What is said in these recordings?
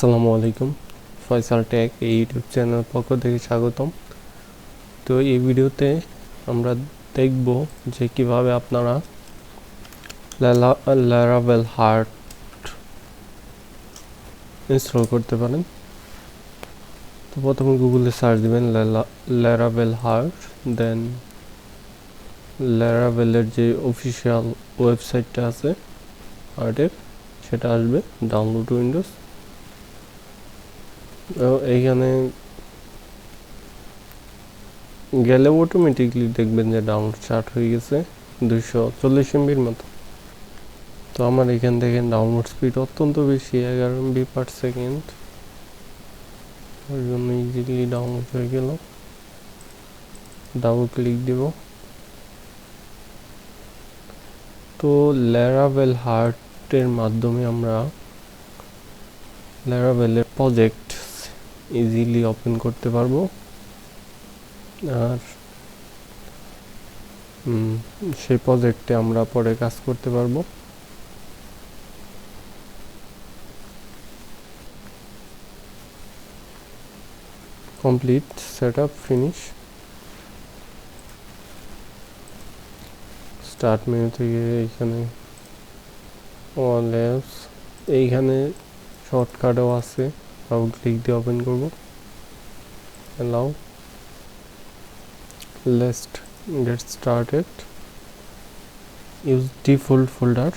আসসালামু আলাইকুম, ফয়সাল টেক এই ইউটিউব চ্যানেল পক্ষ থেকে স্বাগতম। তো এই ভিডিওতে আমরা দেখব যে কিভাবে আপনারা ল্যারাভেল হার্ট ইনস্টল করতে পারেন। তো প্রথমে গুগলে সার্চ দিবেন ল্যারাভেল হার্ট, দেন ল্যারাভেলের যে অফিসিয়াল ওয়েবসাইটটা আছে হার্টের সেটা আসবে, ডাউনলোড উইন্ডোজ। এইখানে গেলে অটোমেটিকলি দেখবেন যে ডাউনলোড স্টার্ট হয়ে গেছে 240 MBর মতো। তো আমার এখান থেকে ডাউনলোড স্পিড অত্যন্ত বেশি, 11 MB/সেকেন্ড, ওই জন্য ইজিলি ডাউনলোড হয়ে গেল। ডাবল ক্লিক দিব। তো ল্যারাভেল হার্টের মাধ্যমে আমরা ল্যারাভেলের প্রজেক্ট ইজিলি ওপেন করতে পারবো, আর সেই প্রজেক্টে আমরা পরে কাজ করতে পারবো। Complete setup finish. Start menu থেকে এইখানে অল অ্যাপস, এইখানে শর্টকাটও আছে, ডাবল ক্লিক দিয়ে ওপেন করব। Allow, let's get started. Use default folder,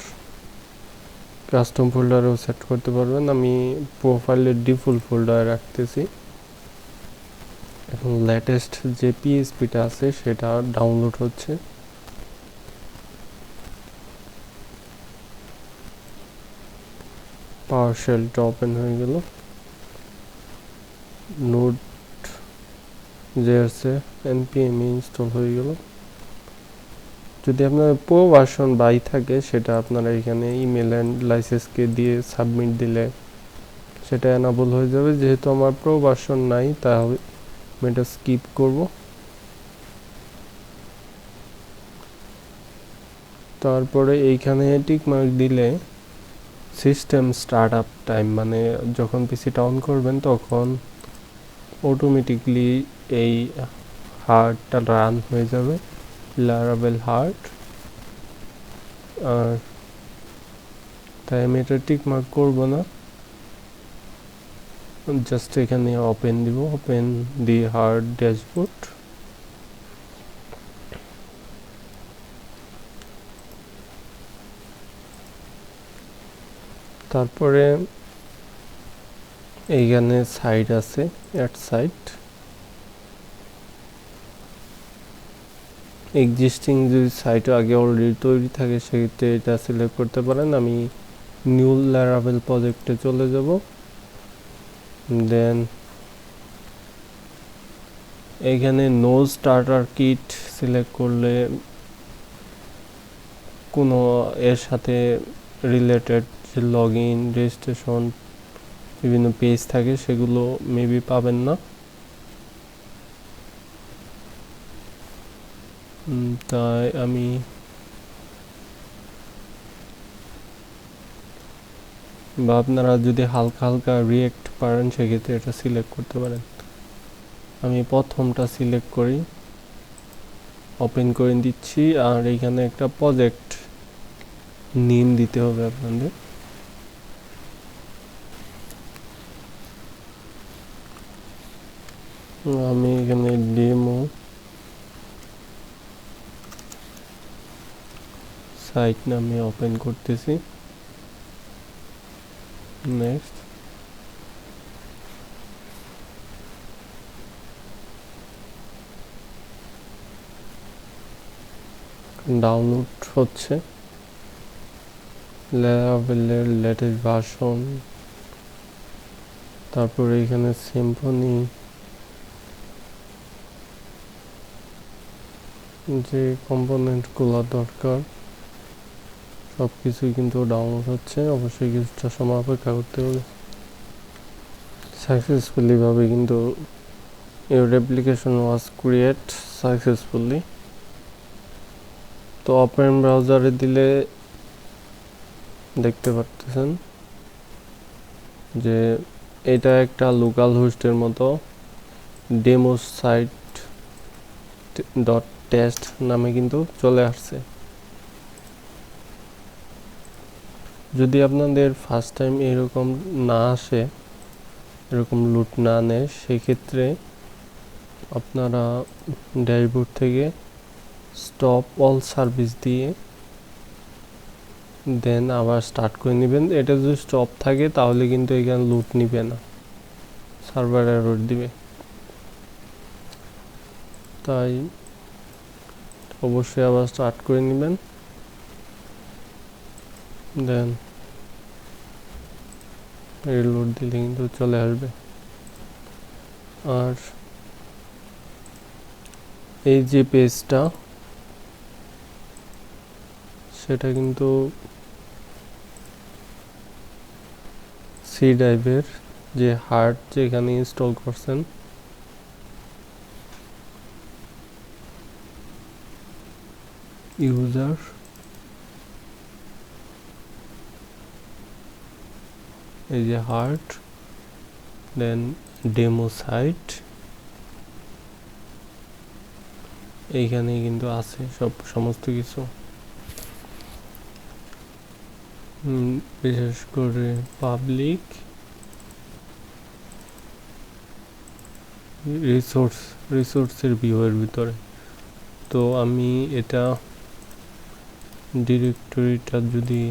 custom ফোল্ডারও সেট করতে পারবেন। আমি প্রোফাইলের ডিফল্ট ফোল্ডার রাখতেছি। এখন লেটেস্ট যে পিএইচপিটা আছে সেটা ডাউনলোড হচ্ছে। পাওয়ারশেলটা ওপেন হয়ে গেল। নোড যে আছে npm ইনস্টল হয়ে গেল। যদি আপনার প্রো ভার্সন বাই থাকে সেটা আপনারা এখানে ইমেল অ্যান্ড লাইসেন্সকে দিয়ে সাবমিট দিলে সেটা এনাবল হয়ে যাবে। যেহেতু আমার প্রো ভার্সন নাই তাহলে আমি এটা স্কিপ করব। তারপরে এইখানে টিক মার্ক দিলে সিস্টেম স্টার্ট আপ টাইম, মানে যখন পিসিটা অন করবেন তখন অটোমেটিকলি এই হার্টটা রান হয়ে যাবে, ল্যারাভেল হার্ট। আর তাই আমি এটা টিক মার্ক করব না, জাস্ট এখানে ওপেন দিব, ওপেন দি হার্ট ড্যাশবোর্ড। তারপরে এইখানে সাইট আছে, অ্যাড সাইট। এক্সিস্টিং যদি সাইট আগে অলরেডি তৈরি থাকে সেক্ষেত্রে এটা সিলেক্ট করতে পারেন। আমি নিউ ল্যারাভেল প্রজেক্টে চলে যাব। দেন এইখানে নো স্টার্টার কিট সিলেক্ট করলে কোনো এর সাথে রিলেটেড যে লগ ইন, রেজিস্ট্রেশন, বিভিন্ন পেজ থাকে সেগুলো মেবি পাবেন না। তাই আমি বা আপনারা যদি হালকা হালকা রিয়েক্ট পারেন সেক্ষেত্রে এটা সিলেক্ট করতে পারেন। আমি প্রথমটা সিলেক্ট করি, ওপেন করে দিচ্ছি। আর এইখানে একটা প্রজেক্ট নেম দিতে হবে আপনাদের। আমি এখানে ডেমো সাইট নামে ওপেন করতেছি। নেক্সট, ডাউনলোড হচ্ছে ল্যারাভেলের লেটেস্ট ভার্সন। তারপরে এখানে সিম্ফনি যে কম্পোনেন্টগুলো দরকার সব কিছুই কিন্তু ডাউনলোড হচ্ছে। অবশ্যই কিছুটা সময় অপেক্ষা করতে হবে। সাকসেসফুলি ভাবে কিন্তু your application was create successfully। তো ওপেন ব্রাউজারে দিলে দেখতে পারতেছেন যে এটা একটা লোকাল হোস্টের মতো ডেমো সাইট ডট টেস্ট নামে কিন্তু চলে আসছে। যদি আপনাদের ফার্স্ট টাইম এরকম না আসে, এরকম লুট না নেয়, সেক্ষেত্রে আপনারা ড্যাশবোর্ড থেকে স্টপ অল সার্ভিস দিয়ে দেন আবার স্টার্ট করে নেবেন। এটা যদি স্টপ থাকে তাহলে কিন্তু এখানে লুট নিবে না, সার্ভার এরর দিবে। তাই অবশ্যই আবার স্টার্ট করে নেবেন, দেন রিলোড দিলে কিন্তু চলে আসবে। আর এই যে পেজটা, সেটা কিন্তু সি ড্রাইভের যে হার্ড যেখানে ইনস্টল করছেন ইউজার, এই যে হার্ড, দেন ডেমো সাইট, এইখানে কিন্তু আছে সমস্ত কিছু। বিশেষ করে পাবলিক রিসোর্সের ভিউয়ের ভিতরে। তো আমি এটা ডিরেক্টরিটা যদি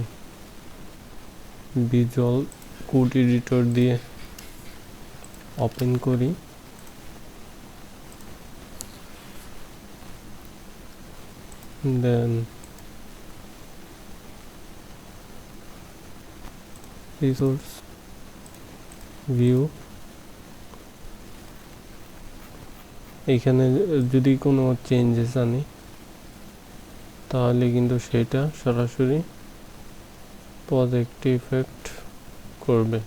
ভিজুয়াল কোড এডিটর দিয়ে ওপেন করি, দেন রিসোর্স ভিউ, এখানে যদি কোনো চেঞ্জেস আনি তাহলে কিন্তু সেটা সরাসরি পজিটিভ ইফেক্ট করবে।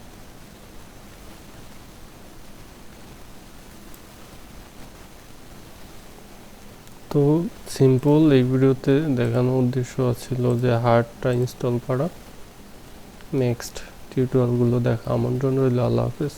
তো সিম্পল এই ভিডিওতে দেখানোর উদ্দেশ্য ছিল যে হার্ডটা ইনস্টল করা। নেক্সট টিউটোরিয়ালগুলো দেখা আমন্ত্রণ রইল। আল্লাহ হাফেজ।